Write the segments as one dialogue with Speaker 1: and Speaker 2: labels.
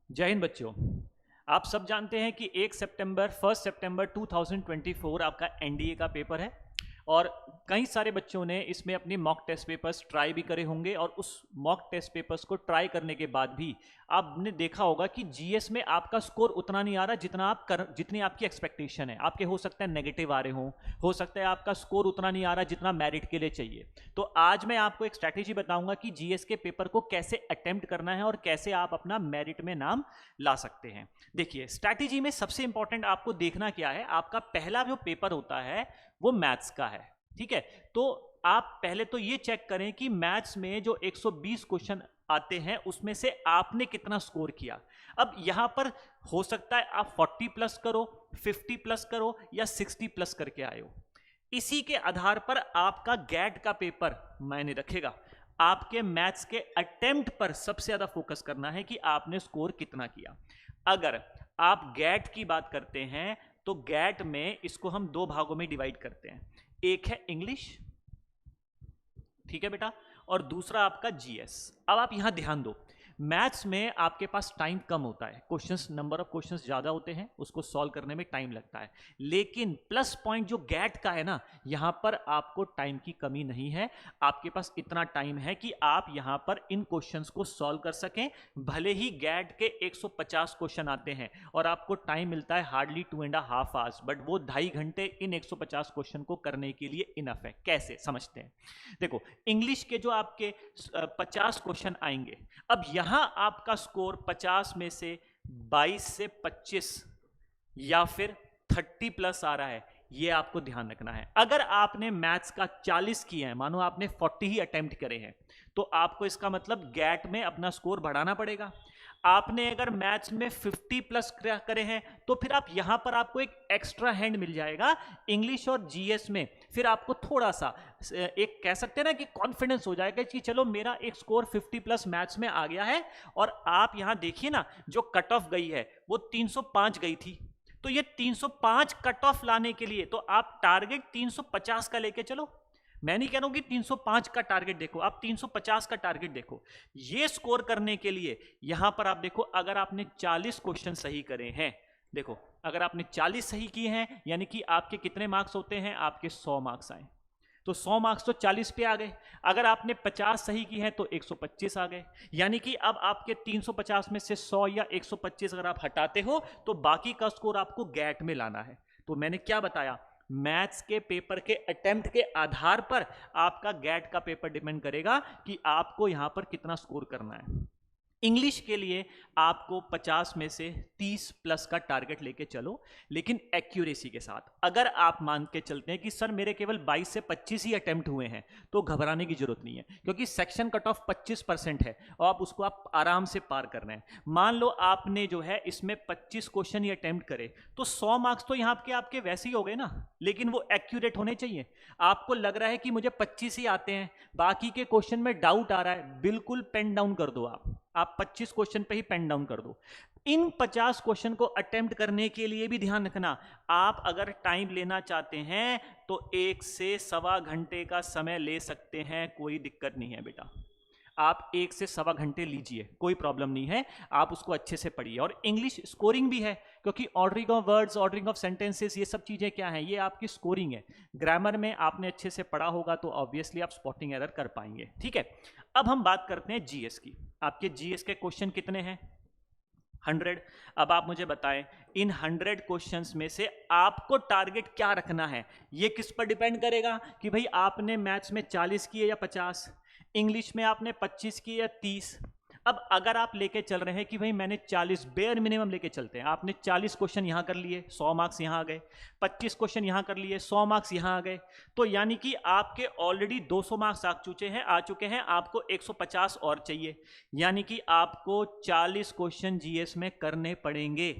Speaker 1: जय हिंद बच्चों। आप सब जानते हैं कि 1 सितंबर 2024 आपका एनडीए का पेपर है और कई सारे बच्चों ने इसमें अपने मॉक टेस्ट पेपर्स ट्राई भी करे होंगे और उस मॉक टेस्ट पेपर्स को ट्राई करने के बाद भी आपने देखा होगा कि जीएस में आपका स्कोर उतना नहीं आ रहा जितनी आपकी एक्सपेक्टेशन है। आपके हो सकता है नेगेटिव आ रहे हो सकता है आपका स्कोर उतना नहीं आ रहा जितना मेरिट के लिए चाहिए। तो आज मैं आपको एक स्ट्रैटेजी बताऊंगा कि जीएस के पेपर को कैसे अटेम्प्ट करना है और कैसे आप अपना मेरिट में नाम ला सकते हैं। देखिए, स्ट्रैटेजी में सबसे इंपॉर्टेंट आपको देखना क्या है, आपका पहला जो पेपर होता है वो मैथ्स का है। ठीक है, तो आप पहले तो ये चेक करें कि मैथ्स में जो 120 क्वेश्चन आते हैं उसमें से आपने कितना स्कोर किया। अब यहां पर हो सकता है आप 40 प्लस करो, 50 प्लस करो या 60 प्लस करके आए हो। इसी के आधार पर आपका गैट का पेपर मायने रखेगा। आपके मैथ्स के अटेम्प्ट पर सबसे ज्यादा फोकस करना है कि आपने स्कोर कितना किया। अगर आप गैट की बात करते हैं तो गैट में इसको हम दो भागों में डिवाइड करते हैं। एक है इंग्लिश, ठीक है बेटा, और दूसरा आपका जीएस। अब आप यहां ध्यान दो, मैथ्स में आपके पास टाइम कम होता है, क्वेश्चंस नंबर ऑफ क्वेश्चंस ज्यादा होते हैं, उसको सॉल्व करने में टाइम लगता है। लेकिन प्लस पॉइंट जो गैट का है ना, यहां पर आपको टाइम की कमी नहीं है। आपके पास इतना टाइम है कि आप यहां पर इन क्वेश्चंस को सॉल्व कर सकें। भले ही गैट के 150 क्वेश्चन आते हैं और आपको टाइम मिलता है हार्डली 2.5 आवर्स, बट वो 2.5 घंटे इन 150 क्वेश्चन को करने के लिए इनफ है। कैसे समझते हैं? देखो, इंग्लिश के जो आपके 50 क्वेश्चन आएंगे, अब यहां आपका स्कोर 50 में से 22 से 25 या फिर 30 प्लस आ रहा है, ये आपको ध्यान रखना है। अगर आपने मैथ्स का 40 किया है, मानो आपने 40 ही अटेम्प्ट करे हैं, तो आपको इसका मतलब गैट में अपना स्कोर बढ़ाना पड़ेगा। आपने अगर मैथ्स में 50 प्लस करे हैं तो फिर आप यहां पर आपको एक एक्स्ट्रा हैंड मिल जाएगा इंग्लिश और जीएस में। फिर आपको थोड़ा सा एक कह सकते हैं ना कि कॉन्फिडेंस हो जाएगा कि चलो मेरा एक स्कोर 50 प्लस मैथ्स में आ गया है। और आप यहां देखिए ना, जो कट ऑफ गई है वो 305 गई थी, तो ये 305 कट ऑफ लाने के लिए तो आप टारगेट 350 का लेके चलो। मैं नहीं कह रहा हूं कि 305 का टारगेट देखो, आप 350 का टारगेट देखो। ये स्कोर करने के लिए यहां पर आप देखो, अगर आपने 40 क्वेश्चन सही करे हैं, देखो अगर आपने 40 सही किए हैं यानी कि आपके कितने मार्क्स होते हैं, आपके 100 मार्क्स आए, तो 100 मार्क्स तो 40 पे आ गए। अगर आपने 50 सही की है तो 125 आ गए, यानी कि अब आपके 350 में से 100 या 125 अगर आप हटाते हो तो बाकी का स्कोर आपको गैट में लाना है। तो मैंने क्या बताया, मैथ्स के पेपर के अटेम्प्ट के आधार पर आपका गैट का पेपर डिपेंड करेगा कि आपको यहां पर कितना स्कोर करना है। इंग्लिश के लिए आपको 50 में से 30 प्लस का टारगेट लेके चलो, लेकिन एक्यूरेसी के साथ। अगर आप मान के चलते हैं कि सर मेरे केवल 22 से 25 ही अटेम्प्ट हुए हैं, तो घबराने की जरूरत नहीं है, क्योंकि सेक्शन कट ऑफ 25% है और आप उसको आप आराम से पार कर रहे हैं। मान लो आपने जो है इसमें 25 क्वेश्चन ही अटेम्प्ट करे, तो 100 मार्क्स तो यहाँ के आपके वैसे ही हो गए ना, लेकिन वो एक्यूरेट होने चाहिए। आपको लग रहा है कि मुझे 25 ही आते हैं, बाकी के क्वेश्चन में डाउट आ रहा है, बिल्कुल पेन डाउन कर दो। आप 25 क्वेश्चन पे ही पेन डाउन कर दो। इन 50 क्वेश्चन को अटेम्प्ट करने के लिए भी ध्यान रखना, आप अगर टाइम लेना चाहते हैं तो 1 से सवा घंटे का समय ले सकते हैं, कोई दिक्कत नहीं है बेटा। आप 1 से सवा घंटे लीजिए, कोई प्रॉब्लम नहीं है, आप उसको अच्छे से पढ़िए। और इंग्लिश स्कोरिंग भी है, क्योंकि ordering of words, ordering of sentences, ये सब चीज़ें क्या हैं, ये आपकी स्कोरिंग है। ग्रामर में आपने अच्छे से पढ़ा होगा तो ऑब्वियसली आप स्पॉटिंग एरर कर पाएंगे। ठीक है, अब हम बात करते हैं जीएस की। आपके जीएस के क्वेश्चन कितने हैं? 100। अब आप मुझे बताएं, इन 100 क्वेश्चंस में से आपको टारगेट क्या रखना है? ये किस पर डिपेंड करेगा कि भाई आपने मैथ्स में 40 किए या 50, इंग्लिश में आपने 25 किए या 30। अब अगर आप लेके चल रहे हैं कि भाई मैंने 40, बेयर मिनिमम लेके चलते हैं, आपने 40 क्वेश्चन यहां कर लिए, 100 मार्क्स यहां आ गए, 25 क्वेश्चन यहां कर लिए, 100 मार्क्स यहां आ गए, तो यानी कि आपके ऑलरेडी 200 मार्क्स आ चुके हैं, आपको 150 और चाहिए, यानी कि आपको 40 क्वेश्चन जीएस में करने पड़ेंगे।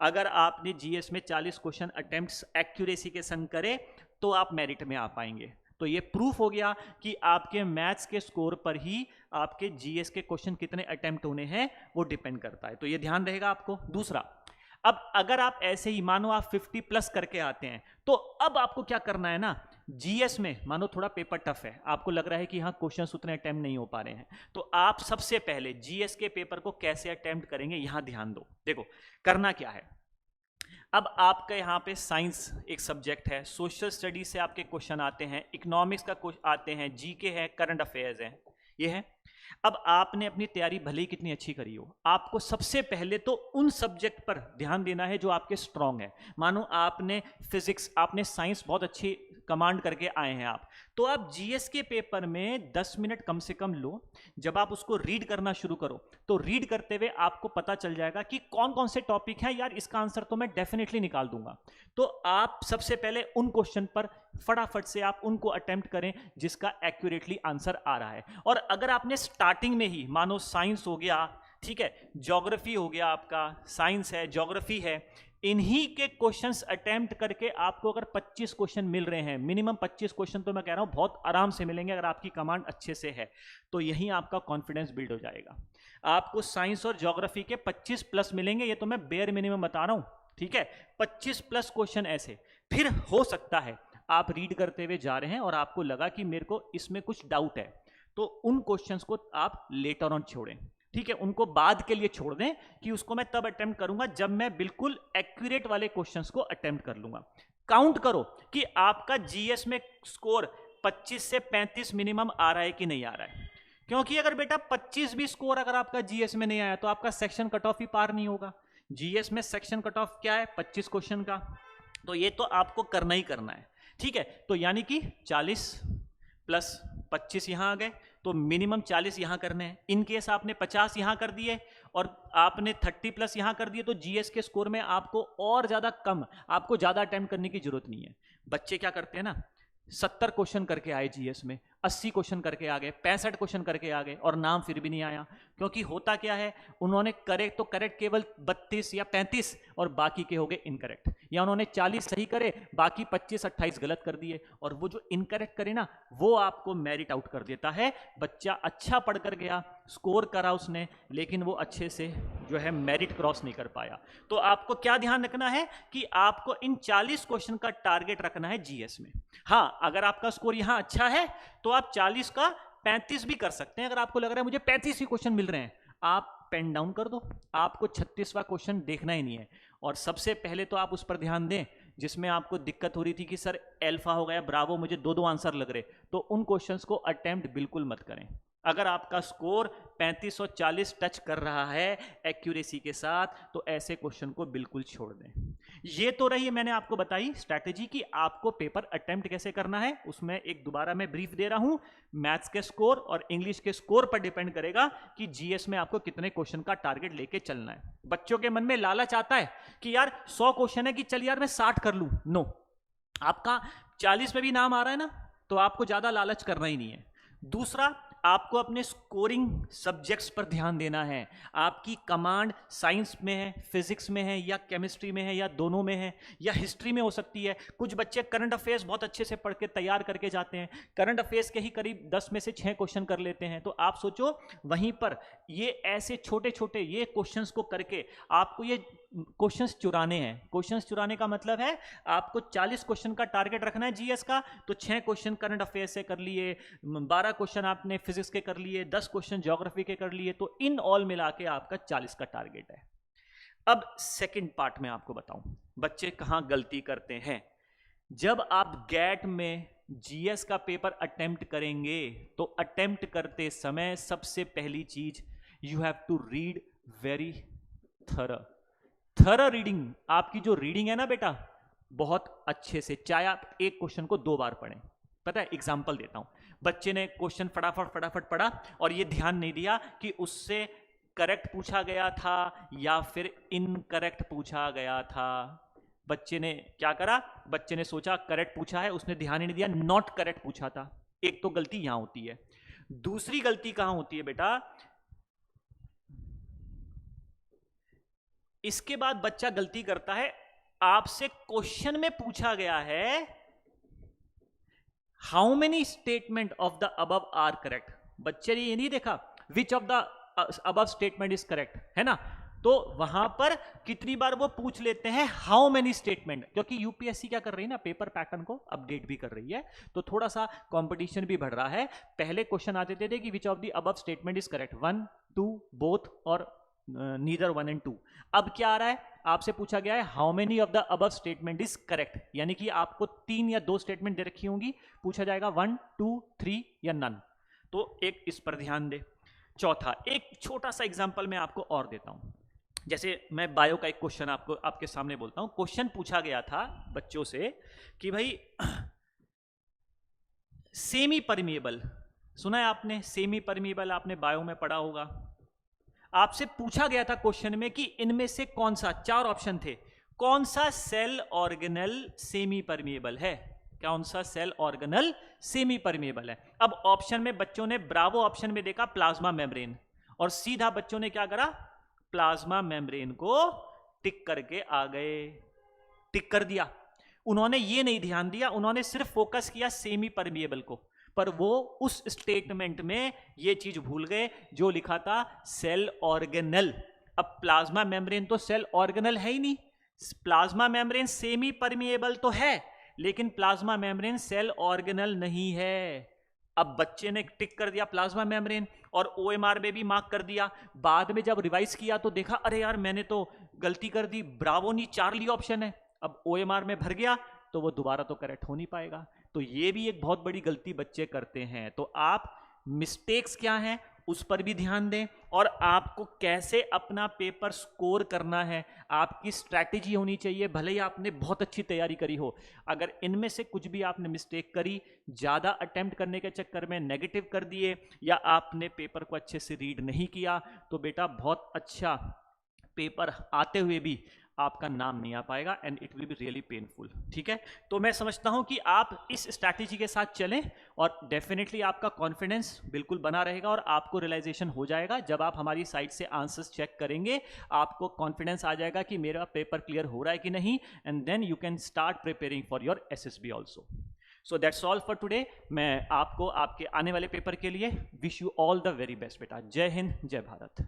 Speaker 1: अगर आपने जीएस में 40 क्वेश्चन अटेम्प्ट्स एक्यूरेसी के संग करे तो आप मेरिट में आ पाएंगे। तो ये प्रूफ हो गया कि आपके मैथ्स के स्कोर पर ही आपके जीएस के क्वेश्चन कितने अटेम्प्ट होने हैं वो डिपेंड करता है, तो ये ध्यान रहेगा आपको। दूसरा, अब अगर आप ऐसे ही मानो आप 50 प्लस करके आते हैं, तो अब आपको क्या करना है ना, जीएस में मानो थोड़ा पेपर टफ है, आपको लग रहा है कि हाँ क्वेश्चंस उतने अटेम्प्ट नहीं हो पा रहे हैं, तो आप सबसे पहले जीएस के पेपर को कैसे अटेम्प्ट करेंगे यहां ध्यान दो। देखो करना क्या है, अब आपका यहाँ पे साइंस एक सब्जेक्ट है, सोशल स्टडीज से आपके क्वेश्चन आते हैं, इकोनॉमिक्स का आते हैं, जीके है, करंट अफेयर्स है, ये है। अब आपने अपनी तैयारी भले ही कितनी अच्छी करी हो, आपको सबसे पहले तो उन सब्जेक्ट पर ध्यान देना है जो आपके स्ट्रांग है। मानो आपने फिजिक्स, आपने साइंस बहुत अच्छी कमांड करके आए हैं आप, तो आप जीएस के पेपर में 10 मिनट कम से कम लो। जब आप उसको रीड करना शुरू करो तो रीड करते हुए आपको पता चल जाएगा कि कौन कौन से टॉपिक हैं, यार इसका आंसर तो मैं डेफिनेटली निकाल दूंगा। तो आप सबसे पहले उन क्वेश्चन पर फटाफट से आप उनको अटेम्प्ट करें जिसका एक्यूरेटली आंसर आ रहा है। और अगर आपने स्टार्टिंग में ही मानो साइंस हो गया, ठीक है, ज्योग्राफी हो गया, आपका साइंस है, ज्योग्राफी है, इन्हीं के क्वेश्चंस अटेम्प्ट करके आपको अगर 25 क्वेश्चन मिल रहे हैं, मिनिमम 25 क्वेश्चन तो मैं कह रहा हूं बहुत आराम से मिलेंगे अगर आपकी कमांड अच्छे से है, तो यहीं आपका कॉन्फिडेंस बिल्ड हो जाएगा। आपको साइंस और ज्योग्राफी के 25 प्लस मिलेंगे, ये तो मैं बेयर मिनिमम बता रहा हूं, ठीक है, 25 प्लस क्वेश्चन ऐसे। फिर हो सकता है आप रीड करते हुए जा रहे हैं और आपको लगा कि मेरे को इसमें कुछ डाउट है, तो उन क्वेश्चंस को आप लेटर ऑन छोड़ें, ठीक है, उनको बाद के लिए छोड़ दें कि उसको मैं तब अटेम्प्ट करूंगा जब मैं बिल्कुल एक्यूरेट वाले क्वेश्चंस को अटेम्प्ट कर लूंगा। काउंट करो कि आपका जीएस में स्कोर 25 से 35 मिनिमम आ रहा है कि नहीं आ रहा है, क्योंकि अगर बेटा 25 भी स्कोर अगर आपका जीएस में नहीं आया तो आपका सेक्शन कट ऑफ ही पार नहीं होगा। जीएस में सेक्शन कट ऑफ क्या है, 25 क्वेश्चन का, तो ये तो आपको करना ही करना है, ठीक है। तो यानी कि 40 प्लस 25 यहां आ गए, तो मिनिमम 40 यहां करने हैं। इन केस आपने 50 यहां कर दिए और आपने 30 प्लस यहां कर दिए, तो जीएस के स्कोर में आपको और ज्यादा कम, आपको ज्यादा अटेम्प्ट करने की जरूरत नहीं है। बच्चे क्या करते हैं ना, 70 क्वेश्चन करके आए जीएस में, 80 क्वेश्चन करके आ गए, 65 क्वेश्चन करके आ गए और नाम फिर भी नहीं आया, क्योंकि होता क्या है, उन्होंने करेक्ट तो करेक्ट केवल 32 या 35 और बाकी के हो गए इनकरेक्ट, या उन्होंने 40 सही करे, बाकी 25-28 गलत कर दिए, और वो जो इनकरेक्ट करे ना वो आपको मेरिट आउट कर देता है। बच्चा अच्छा पढ़ कर गया, स्कोर करा उसने, लेकिन वो अच्छे से जो है मेरिट क्रॉस नहीं कर पाया। तो आपको क्या ध्यान रखना है कि आपको इन 40 क्वेश्चन का टारगेट रखना है जीएस में। हाँ, अगर आपका स्कोर यहां अच्छा है तो आप 40 का 35 भी कर सकते हैं। अगर आपको लग रहा है मुझे 35 ही क्वेश्चन मिल रहे हैं, आप पेन डाउन कर दो, आपको 36वां क्वेश्चन देखना ही नहीं है। और सबसे पहले तो आप उस पर ध्यान दें जिसमें आपको दिक्कत हो रही थी कि सर अल्फा हो गया, ब्रावो, मुझे दो आंसर लग रहे, तो उन क्वेश्चंस को अटेम्प्ट बिल्कुल मत करें। अगर आपका स्कोर 35 और 40 टच कर रहा है एक्यूरेसी के साथ, तो ऐसे क्वेश्चन को बिल्कुल छोड़ दें। ये तो रही मैंने आपको बताई स्ट्रैटेजी कि आपको पेपर अटेम्प्ट कैसे करना है। उसमें एक दोबारा मैं ब्रीफ दे रहा हूं, मैथ्स के स्कोर और इंग्लिश के स्कोर पर डिपेंड करेगा कि जीएस में आपको कितने क्वेश्चन का टारगेट लेके चलना है। बच्चों के मन में लालच आता है कि यार 100 क्वेश्चन है कि चल यार मैं 60 कर लूं। नो, आपका 40 में भी नाम आ रहा है ना, तो आपको ज्यादा लालच करना ही नहीं है। दूसरा, आपको अपने स्कोरिंग सब्जेक्ट्स पर ध्यान देना है। आपकी कमांड साइंस में है, फिजिक्स में है, या केमिस्ट्री में है, या दोनों में है, या हिस्ट्री में हो सकती है। कुछ बच्चे करंट अफेयर्स बहुत अच्छे से पढ़ के तैयार करके जाते हैं, करंट अफेयर्स के ही करीब 10 में से 6 क्वेश्चन कर लेते हैं। तो आप सोचो वहीं पर ये ऐसे छोटे छोटे ये क्वेश्चंस को करके आपको ये क्वेश्चंस चुराने हैं। क्वेश्चंस चुराने का मतलब है आपको 40 क्वेश्चन का टारगेट रखना है जीएस का, तो 6 क्वेश्चन करंट अफेयर्स से कर लिए, 12 क्वेश्चन आपने फिजिक्स के कर लिए, 10 क्वेश्चन ज्योग्राफी के कर लिए, तो इन ऑल मिला के आपका 40 का टारगेट है। अब सेकंड पार्ट में आपको बताऊं बच्चे कहां गलती करते हैं। जब आप गैट में जीएस का पेपर अटेम्प्ट करेंगे तो अटेम्प्ट करते समय सबसे पहली चीज, you have to read very thorough reading. आपकी जो रीडिंग है ना बेटा, बहुत अच्छे से, चाहे आप एक क्वेश्चन को 2 बार पढ़ें। पता है, एग्जाम्पल देता हूं, बच्चे ने क्वेश्चन फटाफट पढ़ा और ये ध्यान नहीं दिया कि उससे करेक्ट पूछा गया था या फिर इनकरेक्ट पूछा गया था। बच्चे ने क्या करा, बच्चे ने सोचा करेक्ट पूछा है, उसने ध्यान ही नहीं दिया, नॉट करेक्ट पूछा था। एक तो गलती यहां होती है। दूसरी गलती कहां होती है बेटा, इसके बाद बच्चा गलती करता है, आपसे क्वेश्चन में पूछा गया है how many statement of the above are correct. बच्चे ने ये नहीं देखा which of the above statement is correct, है ना। तो वहां पर कितनी बार वो पूछ लेते हैं हाउ मेनी स्टेटमेंट, क्योंकि यूपीएससी क्या कर रही है ना, पेपर पैटर्न को अपडेट भी कर रही है, तो थोड़ा सा कंपटीशन भी बढ़ रहा है। पहले क्वेश्चन आते थे कि विच of the above statement is correct, 1 2 both और नीदर 1 and 2। अब क्या आ रहा है, आपसे पूछा गया है how many of the above statement is correct, यानी कि आपको 3 या 2 स्टेटमेंट दे रखी होंगी, पूछा जाएगा 1 2 3 या नन। तो एक इस पर ध्यान दे। चौथा, एक छोटा सा एग्जांपल मैं आपको और देता हूं। जैसे मैं बायो का एक क्वेश्चन आपके सामने बोलता हूं। क्वेश्चन पूछा गया था बच्चों से कि भाई सेमी परमिएबल, सुना है आपने सेमी परमिएबल, आपने बायो में पढ़ा होगा। आपसे पूछा गया था क्वेश्चन में कि इनमें से कौन सा, 4 ऑप्शन थे, कौन सा सेल ऑर्गेनल सेमी परमिएबल है, कौन सा सेल ऑर्गेनल सेमी परमिएबल है। अब ऑप्शन में बच्चों ने ब्रावो ऑप्शन में देखा प्लाज्मा मेम्ब्रेन, और सीधा बच्चों ने क्या करा, प्लाज्मा मेम्ब्रेन को टिक करके आ गए, टिक कर दिया। उन्होंने ये नहीं ध्यान दिया, उन्होंने सिर्फ फोकस किया सेमी परमिएबल को, पर वो उस स्टेटमेंट में ये चीज भूल गए जो लिखा था सेल ऑर्गेनल। अब प्लाज्मा मेम्ब्रेन तो सेल ऑर्गेनल है ही नहीं, प्लाज्मा मेम्ब्रेन सेमी परमिएबल तो है, लेकिन प्लाज्मा मेम्ब्रेन सेल ऑर्गेनल नहीं है। अब बच्चे ने टिक कर दिया प्लाज्मा मेम्ब्रेन और ओएमआर में भी मार्क कर दिया। बाद में जब रिवाइज किया तो देखा अरे यार मैंने तो गलती कर दी, ब्रावो नहीं चार्ली ऑप्शन है। अब ओएमआर में भर गया तो वो दोबारा तो करेक्ट हो नहीं पाएगा। तो ये भी एक बहुत बड़ी गलती बच्चे करते हैं। तो आप मिस्टेक्स क्या हैं उस पर भी ध्यान दें, और आपको कैसे अपना पेपर स्कोर करना है, आपकी स्ट्रैटेजी होनी चाहिए। भले ही आपने बहुत अच्छी तैयारी करी हो, अगर इनमें से कुछ भी आपने मिस्टेक करी, ज़्यादा अटेम्प्ट करने के चक्कर में नेगेटिव कर दिए, या आपने पेपर को अच्छे से रीड नहीं किया, तो बेटा बहुत अच्छा पेपर आते हुए भी आपका नाम नहीं आ पाएगा, and it will be really painful. ठीक है, तो मैं समझता हूं कि आप इस स्ट्रैटेजी के साथ चलें और डेफिनेटली आपका कॉन्फिडेंस बिल्कुल बना रहेगा, और आपको रियलाइजेशन हो जाएगा जब आप हमारी साइट से आंसर्स चेक करेंगे, आपको कॉन्फिडेंस आ जाएगा कि मेरा पेपर क्लियर हो रहा है कि नहीं, and then you can start preparing for your SSB also. So that's all for today. मैं आपको आपके आने वाले पेपर के लिए wish you all the very best बेटा। जय हिंद, जय भारत।